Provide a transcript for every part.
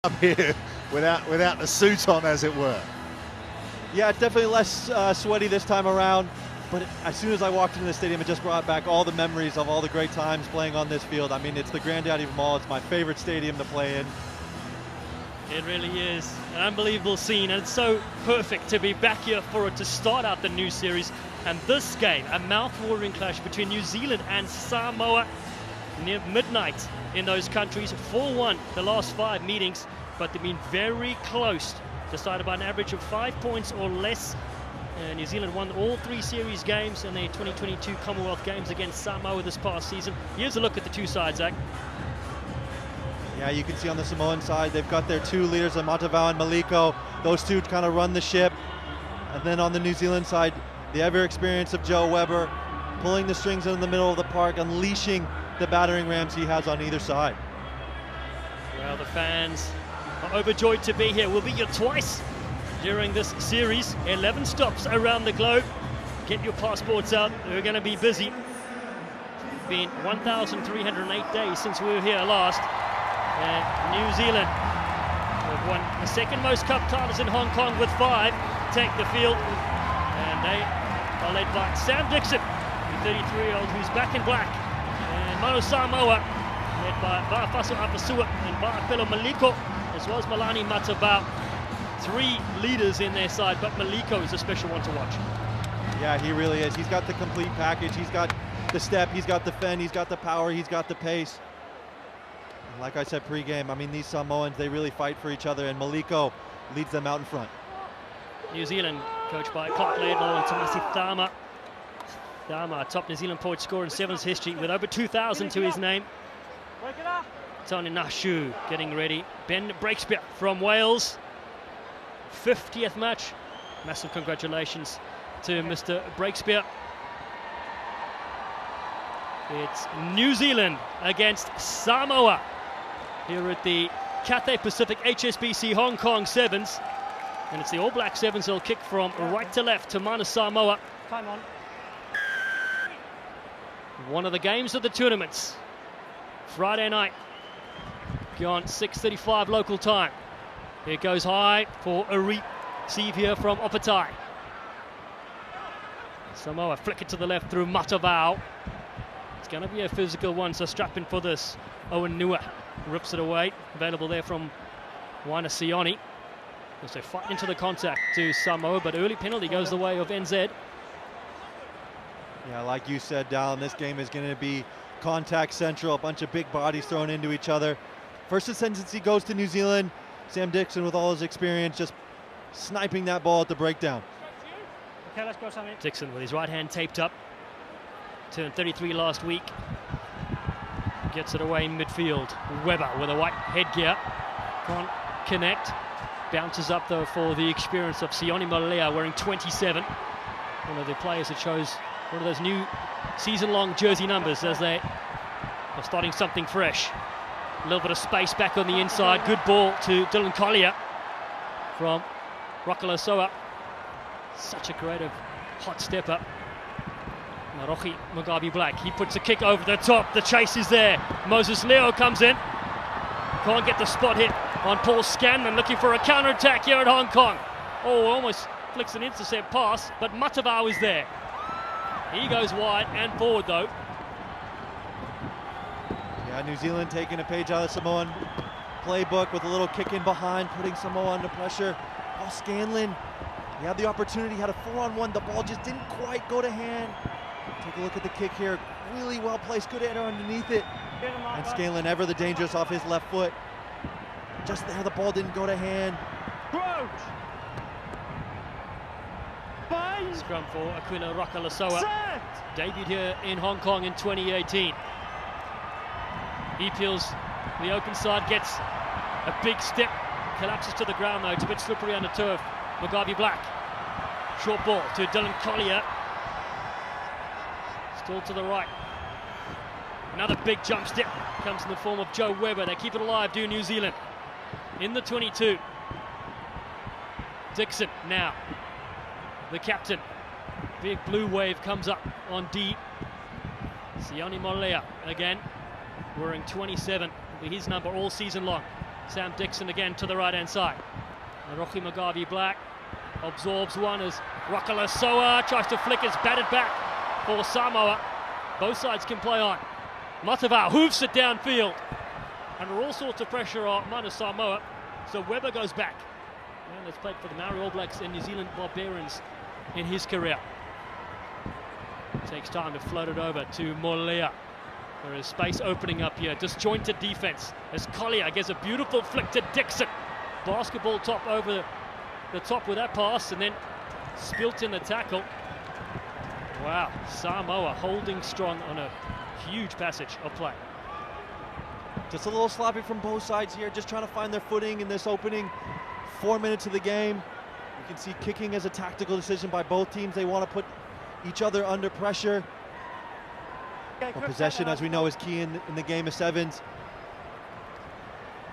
up here without the suit on, as it were. Yeah, it's definitely less sweaty this time around, but as soon as I walked into the stadium, it just brought back all the memories of all the great times playing on this field. I mean, it's the granddaddy of them all. It's my favorite stadium to play in. It really is an unbelievable scene, and it's so perfect to be back here for it to start out the new series. And this game, a mouth-watering clash between New Zealand and Samoa near midnight in those countries. 4-1 the last 5 meetings, but they've been very close, decided by an average of 5 points or less. New Zealand won all 3 series games in their 2022 Commonwealth Games against Samoa this past season. Here's a look at the two sides, Zach. Yeah, you can see on the Samoan side, they've got their 2 leaders, Matavao and Maliko. Those 2 kind of run the ship. And then on the New Zealand side, the ever experience of Joe Weber, pulling the strings in the middle of the park, unleashing the battering rams he has on either side. Well, the fans are overjoyed to be here. We'll be here twice during this series. 11 stops around the globe. Get your passports out. We're going to be busy. It's been 1,308 days since we were here last. And New Zealand have won the second most cup titles in Hong Kong with 5. Take the field. And they are led by Sam Dixon, the 33-year-old who's back in black. And Mano Samoa, led by Va'afaso Apasua and Va'apelo Maliko, as well as Malani Matavao. 3 leaders in their side, but Maliko is a special one to watch. Yeah, he really is. He's got the complete package. He's got the step, he's got the fend, he's got the power, he's got the pace. And like I said pre-game, I mean, these Samoans, they really fight for each other, and Maliko leads them out in front. New Zealand, coached by Clark Laidlaw and Tamasi Thama. Thama, top New Zealand point scorer in 7's history with over 2,000 to his name. Tony Nashu getting ready. Ben Breakspear from Wales. 50th match. Massive congratulations to Mr. Breakspear. It's New Zealand against Samoa here at the Cathay Pacific HSBC Hong Kong 7's. And it's the All Black 7's that'll kick from right to left to Mana Samoa. Time on. One of the games of the tournaments. Friday night. Gone 6:35 local time. Here goes high for a receive here from Opatai. Samoa flick it to the left through Matavao. It's going to be a physical one, so strap in for this. Owen Nua rips it away. Available there from Waina Sione. As they fight into the contact to Samoa, but early penalty goes the way of NZ. Yeah, like you said, Dallin, this game is going to be contact central. A bunch of big bodies thrown into each other. First ascendancy goes to New Zealand. Sam Dixon, with all his experience, just sniping that ball at the breakdown. Okay, let's go, Sammy. Dixon with his right hand taped up. Turned 33 last week. Gets it away in midfield. Weber with a white headgear. Can't connect. Bounces up though for the experience of Sione Malea wearing 27. One of the players that chose one of those new season-long jersey numbers as they are starting something fresh. A little bit of space back on the inside. Good ball to Dylan Collier from Rockalasoa. Such a creative hot stepper. Narohi Mugabe Black. He puts a kick over the top. The chase is there. Moses Leo comes in. Can't get the spot hit on Paul Scanlon, looking for a counter-attack here at Hong Kong. Oh, almost flicks an intercept pass, but Matavao is there. He goes wide and forward though. Yeah, New Zealand taking a page out of the Samoan playbook with a little kick in behind, putting Samoa under pressure. Paul Scanlon, he had the opportunity, had a 4-on-1. The ball just didn't quite go to hand. Take a look at the kick here. Really well placed, good header underneath it. And Scanlon, ever the dangerous off his left foot. Just there, the ball didn't go to hand. Scrum for Aquila Rockalasoa. Debuted here in Hong Kong in 2018. He peels the open side, gets a big step, collapses to the ground though. It's a bit slippery on the turf. Mugabe Black. Short ball to Dylan Collier. Still to the right. Another big jump step comes in the form of Joe Weber. They keep it alive, do New Zealand. In the 22. Dixon now. The captain. Big blue wave comes up on D. Sione Malea again. wearing 27, will be his number all season long. Sam Dixon again to the right-hand side. Rocky Mugabe Black absorbs one as Rakala Soa tries to flick his batted back for Samoa. Both sides can play on. Matavao hoofs it downfield. Under all sorts of pressure on Mana Samoa. So Weber goes back. And has played for the Maori All Blacks and New Zealand Barbarians in his career. Takes time to float it over to Molea. There is space opening up here. Disjointed defense as Collier gets a beautiful flick to Dixon. Basketball top over the top with that pass and then spilt in the tackle. Wow, Samoa holding strong on a huge passage of play. Just a little sloppy from both sides here, just trying to find their footing in this opening 4 minutes of the game. You can see kicking as a tactical decision by both teams. They want to put each other under pressure. Well, possession, as we know, is key in the game of sevens.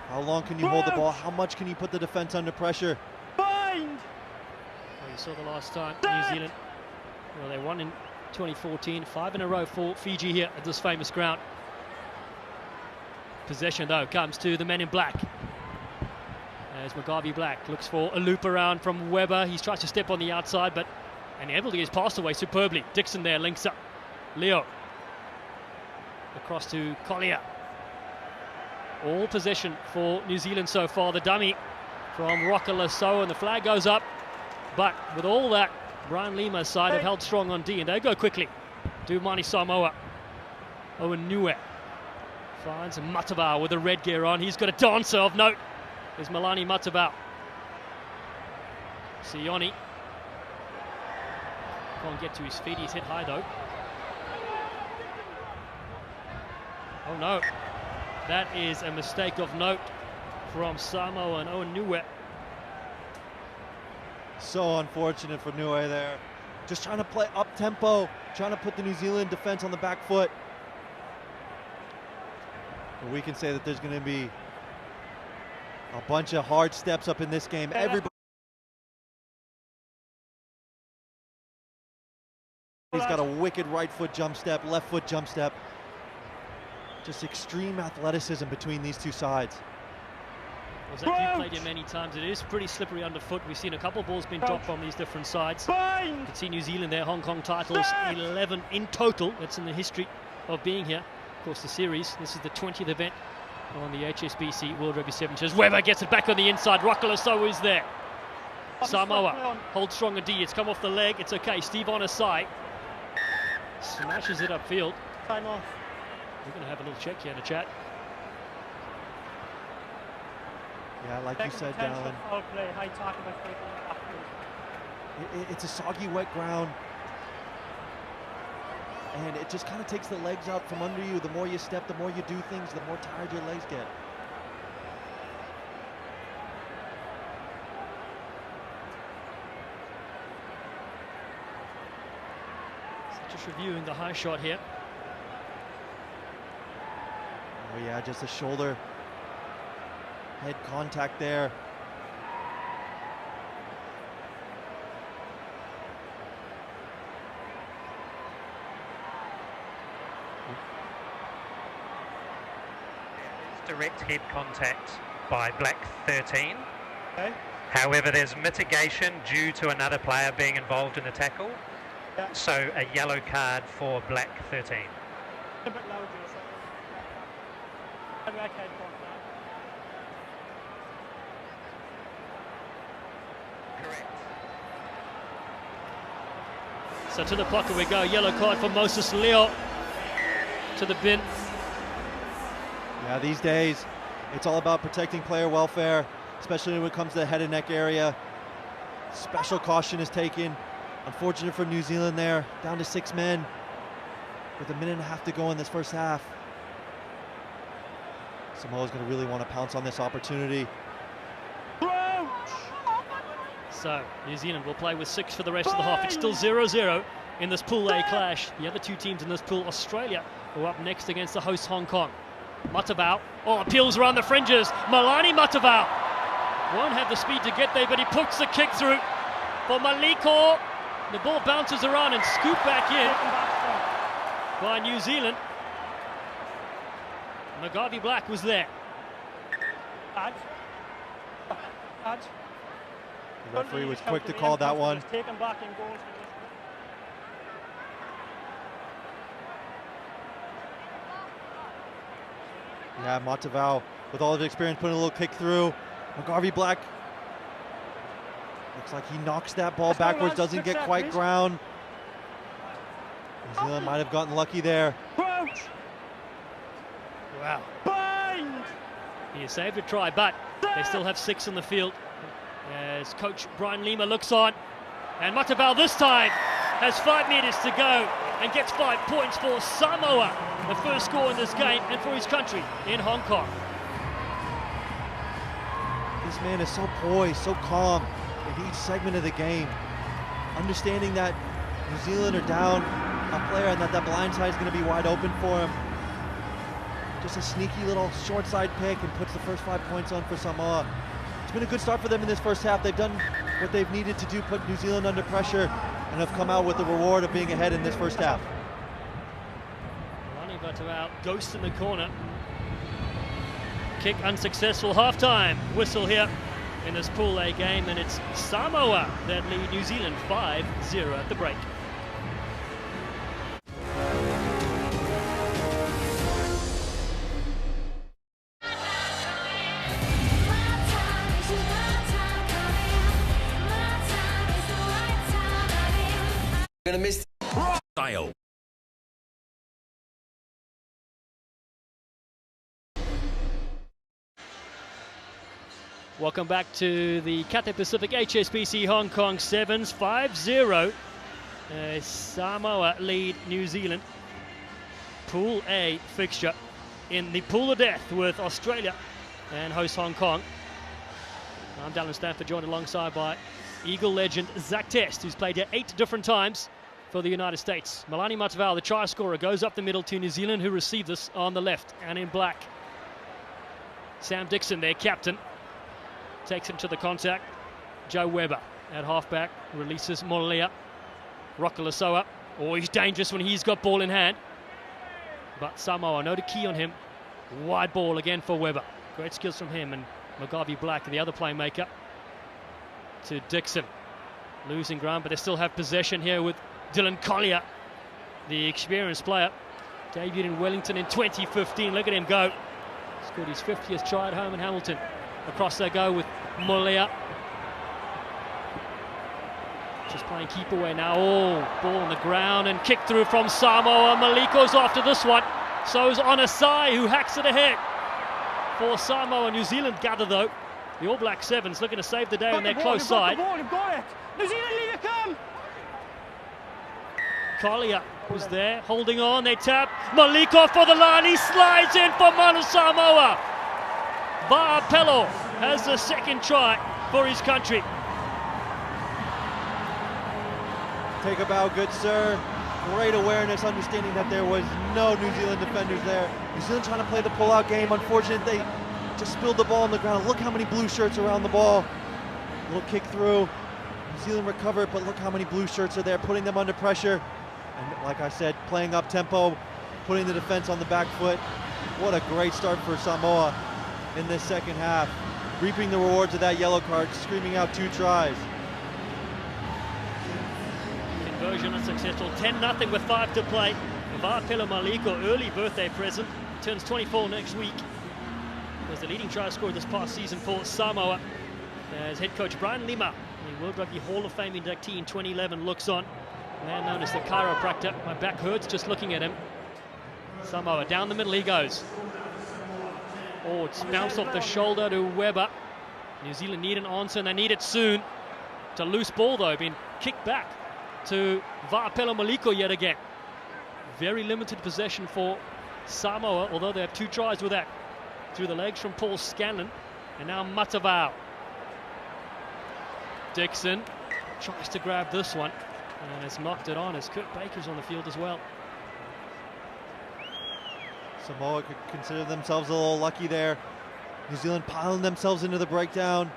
How long can you hold the ball? How much can you put the defense under pressure? Well, you saw the last time New Zealand, well, they won in 2014, 5 in a row for Fiji here at this famous ground. Possession, though, comes to the men in black. As Mugabe Black looks for a loop around from Weber. He tries to step on the outside, but inevitably is passed away superbly. Dixon there links up. Leo. Across to Collier. All possession for New Zealand so far. The dummy from Rakala Soa, and the flag goes up. But with all that, Brian Lima's side have held strong on D, and they go quickly. Do Mani Samoa. Owen Nue finds Matavao with the red gear on. He's got a dancer of note. There's Malani Matavao. Sione can't get to his feet. He's hit high though. Oh no, that is a mistake of note from Samoa and Owen Nue. So unfortunate for Nue there. Just trying to play up tempo, trying to put the New Zealand defense on the back foot. But we can say that there's going to be a bunch of hard steps up in this game. Everybody's got a wicked right foot jump step, left foot jump step. Just extreme athleticism between these two sides. Well, Zach, you've played him many times. It is pretty slippery underfoot. We've seen a couple of balls being dropped from these different sides. You can see New Zealand there, Hong Kong titles, 11 in total. That's in the history of being here. Of course, the series, this is the 20th event on the HSBC World Rugby 7's. Weber gets it back on the inside. Rakala Soa is there. Samoa holds strong and D. It's come off the leg. It's okay. Steve on his side. Smashes it upfield. Time off. We're going to have a little check here in the chat. Yeah, like you said, Dallin. It's a soggy, wet ground. And it just kind of takes the legs out from under you. The more you step, the more you do things, the more tired your legs get. So just reviewing the high shot here. Oh yeah, just a shoulder head contact there. Direct head contact by Black 13. Okay. However, there's mitigation due to another player being involved in the tackle. Yeah. So a yellow card for Black 13. A bit louder, so. Direct head contact. Correct. So to the pocket we go. Yellow card for Moses Leo. To the bin. Yeah, these days, it's all about protecting player welfare, especially when it comes to the head and neck area. Special caution is taken. Unfortunate for New Zealand there, down to 6 men with a minute and a half to go in this first half. Samoa's going to really want to pounce on this opportunity. So New Zealand will play with 6 for the rest of the half. It's still 0-0 in this Pool A clash. The other two teams in this pool, Australia, are up next against the host Hong Kong. Matavao, appeals around the fringes. Malani Matavao won't have the speed to get there, but he puts the kick through for Maliko. The ball bounces around and scooped back in by New Zealand. Mugabe Black was there. Add. Add. The referee was quick to call that one. Take him back in goals. Yeah, Matavao, with all of his experience, putting a little kick through. McGarvey Black looks like he knocks that ball backwards, doesn't get quite ground. New Zealand might have gotten lucky there. Wow. Bind! He saved a try, but they still have 6 in the field. As coach Brian Lima looks on. And Matavao this time has 5 meters to go and gets 5 points for Samoa. The first score in this game and for his country in Hong Kong. This man is so poised, so calm in each segment of the game. Understanding that New Zealand are down a player and that blind side is going to be wide open for him. Just a sneaky little short side pick and puts the first 5 points on for Samoa. It's been a good start for them in this first half. They've done what they've needed to do, put New Zealand under pressure, and have come out with the reward of being ahead in this first half. Running back out, ghost in the corner. Kick unsuccessful, half-time whistle here in this Pool A game, and it's Samoa that lead New Zealand 5-0 at the break. Gonna miss style. Welcome back to the Cathay Pacific HSBC Hong Kong 7's 5-0. Samoa lead New Zealand. Pool A fixture in the pool of death with Australia and host Hong Kong. I'm Dallin Stanford, joined alongside by Eagle legend Zach Test, who's played here 8 different times for the United States. Malani Matavao, the try scorer, goes up the middle to New Zealand, who receive this on the left and in black. Sam Dixon, their captain, takes him to the contact. Joe Weber at halfback releases Molea. Rokalasoa, oh, he's dangerous when he's got ball in hand. But Samoa, no to key on him. Wide ball again for Weber. Great skills from him, and McGarvey Black, the other playmaker, to Dixon. Losing ground, but they still have possession here with Dylan Collier, the experienced player. Debuted in Wellington in 2015. Look at him go. Scored his 50th try at home in Hamilton. Across they go with Molea. Just playing keep away now. Oh, ball on the ground and kick through from Samoa. Maliko's after this one. So is Onasai, who hacks it ahead for Samoa. New Zealand gather though. The All Black Sevens looking to save the day on their close side. Got it. New Zealand, leave it come. Collier was there, holding on. They tap. Maliko for the line. He slides in for Manu Samoa. Va'apelo has the second try for his country. Take a bow, good sir. Great awareness, understanding that there was no New Zealand defenders there. New Zealand trying to play the pull-out game. Unfortunately, they just spilled the ball on the ground. Look how many blue shirts around the ball. Little kick through. New Zealand recovered, but look how many blue shirts are there, putting them under pressure. And like I said, playing up tempo, putting the defense on the back foot. What a great start for Samoa in this second half. Reaping the rewards of that yellow card, screaming out 2 tries. Conversion unsuccessful. 10-0 with 5 to play. Va'apelo Maliko, early birthday present, turns 24 next week. Was the leading try scorer this past season for Samoa. As head coach Brian Lima, the World Rugby Hall of Fame inductee in 2011, looks on. Man known as the chiropractor. My back hurts just looking at him. Samoa down the middle he goes. Oh, it's bounced off the shoulder to Weber. New Zealand need an answer, and they need it soon. It's a loose ball though, being kicked back to Va'apelo Maliko yet again. Very limited possession for Samoa, although they have 2 tries with that. Through the legs from Paul Scanlon, and now Matavao. Dixon tries to grab this one, and has knocked it on as Kurt Baker's on the field as well. Samoa could consider themselves a little lucky there. New Zealand piling themselves into the breakdown.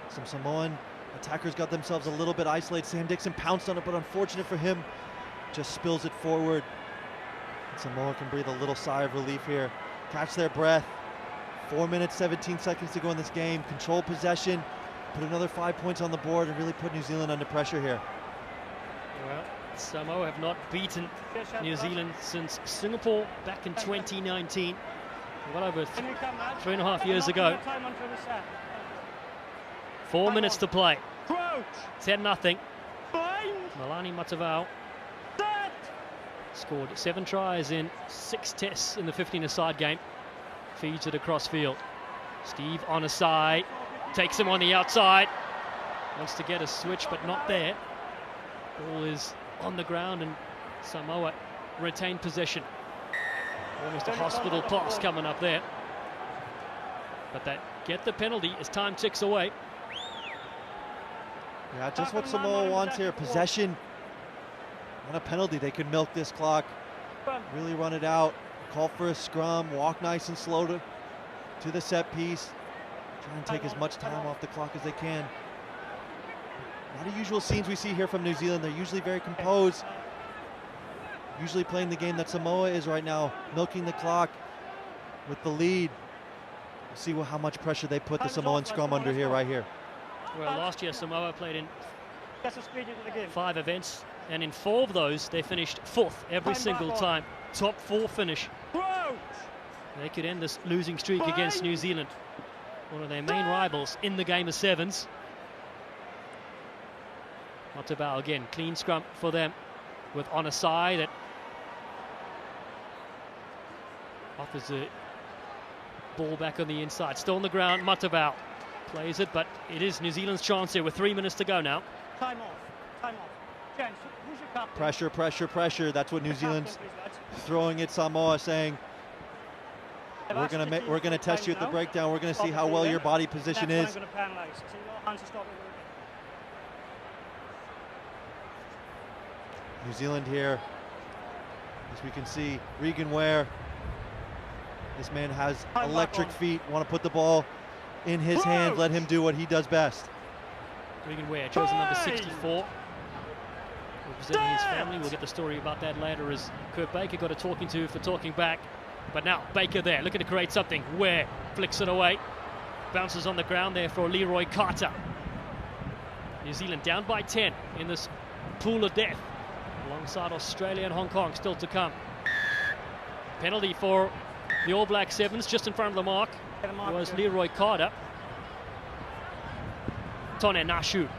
Some Samoan attackers got themselves a little bit isolated. Sam Dixon pounced on it, but unfortunate for him, just spills it forward. And Samoa can breathe a little sigh of relief here, catch their breath, 4 minutes, 17 seconds to go in this game. Control possession, put another 5 points on the board, and really put New Zealand under pressure here. Well, Samoa have not beaten New Zealand since Singapore back in 2019. Well over 3.5 years ago. 4 minutes to play. 10-0. Malani Matavao scored 7 tries in 6 tests in the 15-a-side game. Feeds it across field. Steve on a side, takes him on the outside. Wants to get a switch, but not there. Ball is on the ground and Samoa retain possession. Almost a hospital pass coming up there. But they get the penalty as time ticks away. Yeah, just what Samoa wants here. Possession. On a penalty, they could milk this clock. Really run it out. Call for a scrum. Walk nice and slow to the set piece. Try and take as much time off the clock as they can. Not the usual scenes we see here from New Zealand. They're usually very composed. Usually playing the game that Samoa is right now, milking the clock with the lead. We'll see how much pressure they put the Samoan scrum under here, right here. Well, last year Samoa played in 5 events, and in 4 of those they finished 4th every single time. Top 4 finish. They could end this losing streak against New Zealand, one of their main rivals in the game of 7's. Matavao again, clean scrum for them with on a side that offers a ball back on the inside. Still on the ground, Matavao plays it, but it is New Zealand's chance here with 3 minutes to go now. Time off. Time off. Gents, who's your captain? Pressure, pressure, pressure. That's what New Zealand's throwing at Samoa, saying we're gonna test you at the breakdown. We're gonna see how well your body position is. New Zealand here, as we can see, Regan Ware. This man has electric feet. Want to put the ball in his hands, let him do what he does best. Regan Ware, chosen number 64, representing his family. We'll get the story about that later, as Kurt Baker got a talking to for talking back. But now Baker there, looking to create something. Ware flicks it away, bounces on the ground there for Leroy Carter. New Zealand down by 10 in this pool of death, alongside Australia and Hong Kong still to come. Penalty for the All Black 7's, just in front of the mark was Leroy Carter. Tone Nashu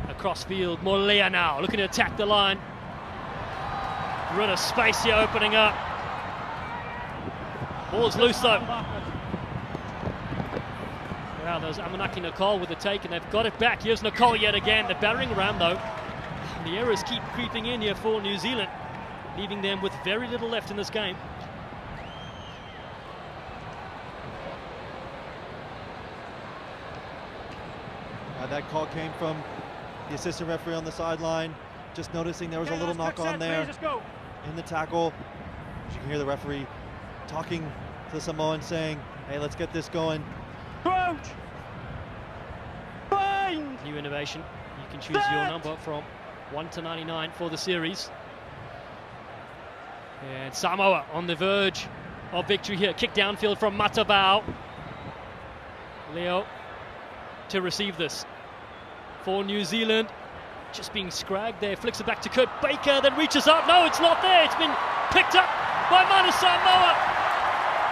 across field. Molea now looking to attack the line. Rid of space here, opening up. Ball's loose though. Wow, there's Amanaki Nicole with the take, and they've got it back. Here's Nicole yet again. They're battering around though. The errors keep creeping in here for New Zealand, leaving them with very little left in this game. That call came from the assistant referee on the sideline, just noticing there was a little knock on there in the tackle. As you can hear the referee talking to the Samoan, saying, hey, let's get this going. New innovation, you can choose your number from 1 to 99 for the series. And Samoa on the verge of victory here. Kick downfield from Matavao. Leo to receive this for New Zealand. Just being scragged there. Flicks it back to Kurt Baker, then reaches up. No, it's not there. It's been picked up by Mana Samoa.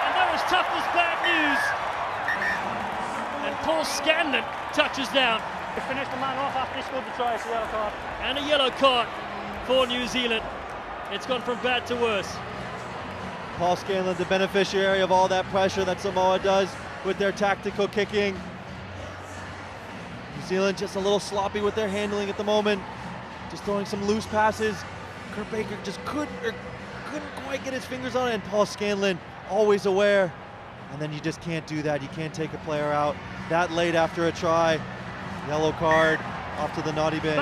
And they're as tough as bad news. And Paul Scanlon touches down. They finished the man off after he scored the try. It's a yellow card. And a yellow card for New Zealand. It's gone from bad to worse. Paul Scanlon, the beneficiary of all that pressure that Samoa does with their tactical kicking. New Zealand just a little sloppy with their handling at the moment. Just throwing some loose passes. Kurt Baker just couldn't quite get his fingers on it. And Paul Scanlon always aware. And then you just can't do that. You can't take a player out that late after a try. Yellow card off to the naughty bin.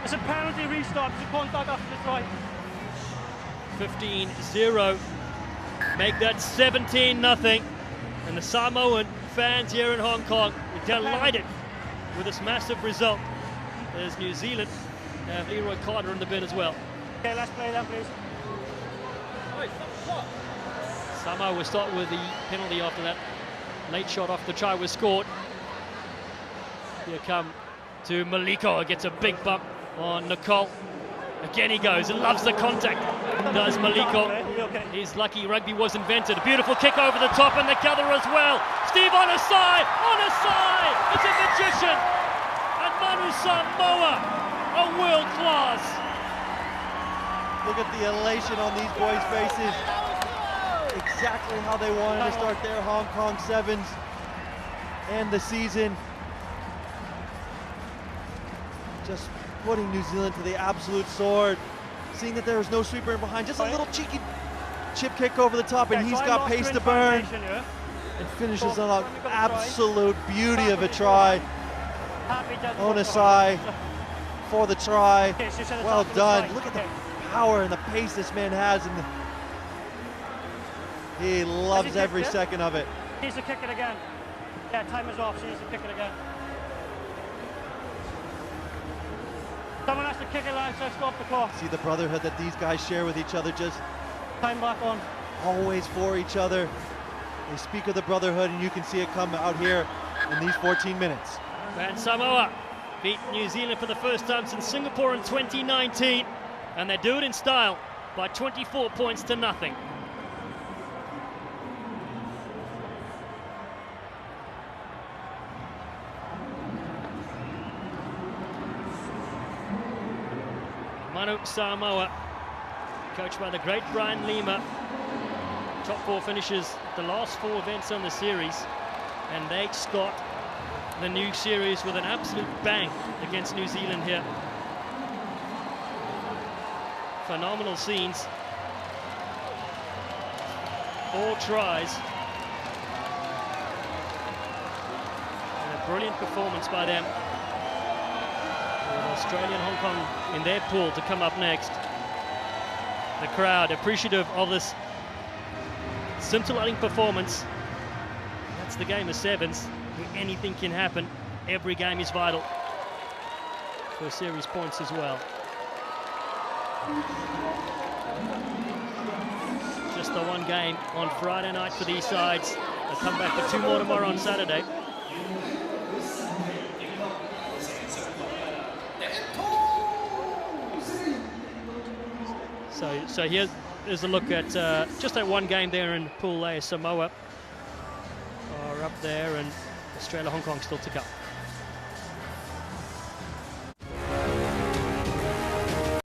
It's a penalty restart. It's a contact after the try. 15-0. Make that 17-0. And the Samoan fans here in Hong Kong are delighted with this massive result. There's New Zealand. Leroy Carter in the bin as well. Okay, let's play then, please. Samoa will start with the penalty after that Late shot off the try was scored. Here come to Maliko, gets a big bump on Nicole. Again he goes, and loves the contact, does Maliko. He's lucky rugby was invented. A beautiful kick over the top and the gather as well. Steve on a side, it's a magician. And Manu Samoa, a world class. Look at the elation on these boys' faces. Exactly how they wanted to start their Hong Kong Sevens and the season. Just putting New Zealand to the absolute sword. Seeing that there was no sweeper in behind, just a little cheeky chip kick over the top, and he's got pace to burn. And finishes on an absolute beauty of a try. Onasai for the try. Well done. Look at the power and the pace this man has, and he loves every second of it. He needs to kick it again. Yeah, time is off, so he needs to kick it again. Someone has to kick it out, so stop the clock. See the brotherhood that these guys share with each other, just Time back on. always for each other. They speak of the brotherhood, and you can see it come out here in these 14 minutes. And Samoa beat New Zealand for the first time since Singapore in 2019, and they do it in style by 24 points to nothing. Manu Samoa, coached by the great Brian Lima. Top 4 finishes the last 4 events on the series, and they start the new series with an absolute bang against New Zealand here. Phenomenal scenes. 4 tries. And a brilliant performance by them. With Australia and Hong Kong in their pool to come up next. The crowd appreciative of this scintillating performance. That's the game of sevens, where anything can happen. Every game is vital for series points as well. Just the one game on Friday night for these sides. They'll come back for 2 more tomorrow on Saturday. So here's a look at just that one game there in Pool A. Samoa are up there, and Australia, Hong Kong still to come.